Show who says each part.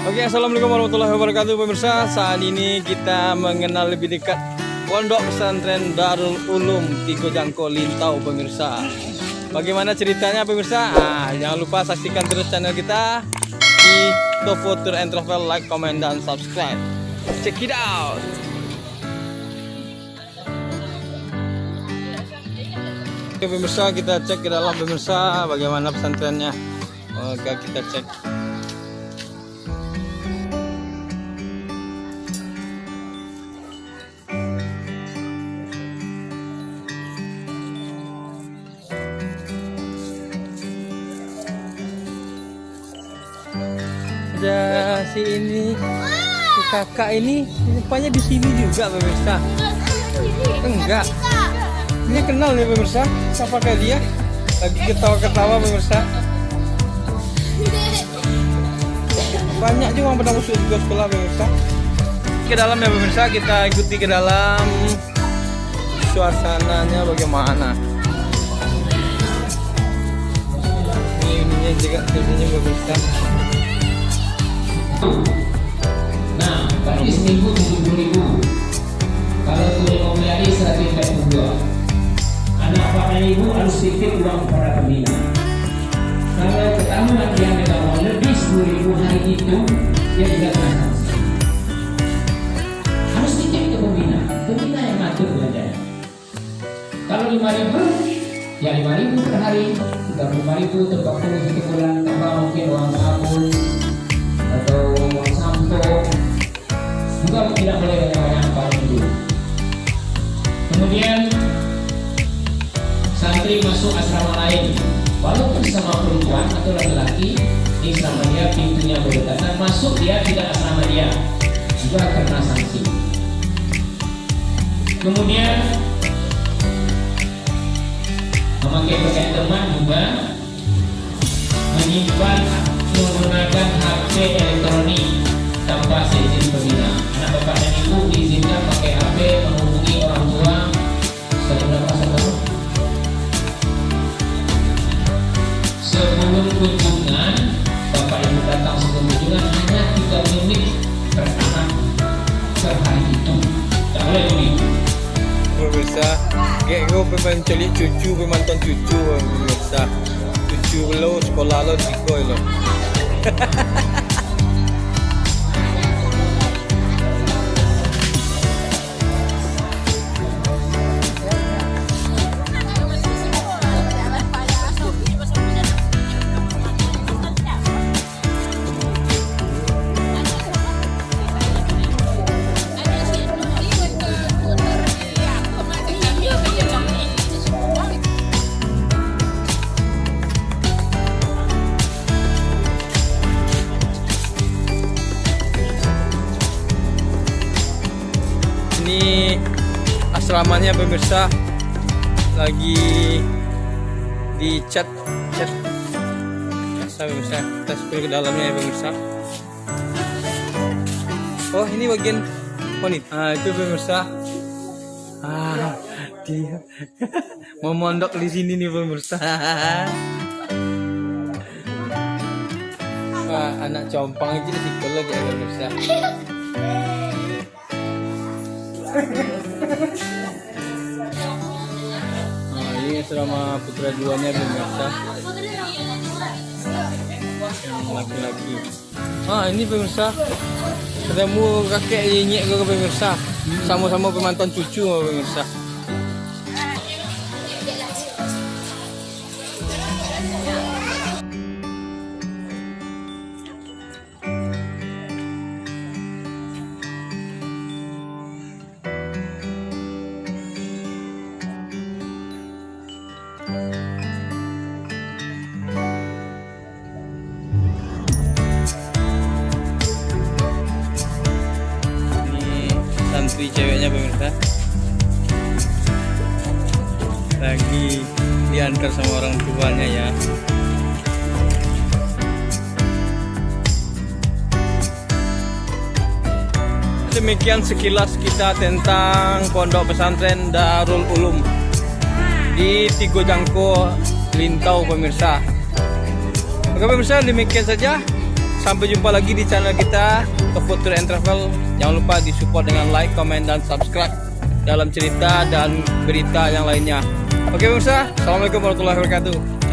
Speaker 1: Oke, assalamualaikum warahmatullahi wabarakatuh pemirsa. Saat ini kita mengenal lebih dekat Pondok Pesantren Darul Ulum Tigo Jangko Lintau pemirsa. Bagaimana ceritanya pemirsa? Jangan lupa saksikan terus channel kita di Tofo Tour and Travel, like, comment, dan subscribe. Check it out. Oke pemirsa, kita cek ke dalam pemirsa bagaimana pesantrennya. Oke, kita cek. Ada si kakak ini rupanya di sini juga pemirsa. Enggak, dia kenal nih pemirsa. Siapakah dia? Lagi ketawa-ketawa pemirsa. Banyak juga yang pernah masuk juga sekolah pemirsa. Ke dalam ya pemirsa, kita ikuti ke dalam suasananya bagaimana. Ini juga kerjanya pemirsa.
Speaker 2: Nah, berarti seminggu 70.000. Kalau boleh membeli 142. Anak bapak ibu harus titip uang kepada pembina. Kalau ketahuan yang tidak mau lebih 10.000 hari itu, dia tidak kena sanksi. Harus titip ke pembina. Pembina yang ngatur belanjanya. Kalau 5.000, ya 5.000 per hari. 35.000 tempat tunggu 1 bulan, tambah mungkin uang sabun atau uang sampo. Juga tidak boleh banyak-banyak paling dulu. Kemudian santri masuk asrama lain, walaupun sama perempuan atau laki-laki, di asrama dia pintunya berdekatan, masuk dia tidak asrama dia, juga kena sanksi. Kemudian memakai pakaian teman juga, menyimpan menggunakan HP elektronik tanpa seizin pembina. Anak bapak dan ibu diizinkan pakai HP menghubungi orang tua sebelum kunjungan. Bapak ibu datang sebelum kunjungan hanya 3 menit per anak per hari itu. Tak boleh lebih.
Speaker 1: Pemirsa, kayak gue pengen cari cucu, pemantau cucu pemirsa. Cucu lo sekolah lo dikoi lo. Ini asramanya pemirsa, lagi dicat biasa pemirsa. Kita spill ke dalamnya ya pemirsa. Oh ini bagian ini. Itu pemirsa. Dia mau mondok di sini nih pemirsa. Wah, anak compang aja di sekolah ya pemirsa. Ini asrama putra duanya pemirsa, yang laki-laki. Ini pemirsa, ketemu kakek nyenyek ke pemirsa, sama-sama pemantauan cucu pemirsa. Santri ceweknya pemirsa lagi diantar sama orang tuanya ya. Demikian sekilas kita tentang Pondok Pesantren Darul Ulum di Tigo Jangko Lintau pemirsa. Oke pemirsa, demikian saja sampai jumpa lagi di channel kita Food Tour and Travel. Jangan lupa disupport dengan like, comment, dan subscribe dalam cerita dan berita yang lainnya. Oke pemirsa, assalamualaikum warahmatullahi wabarakatuh.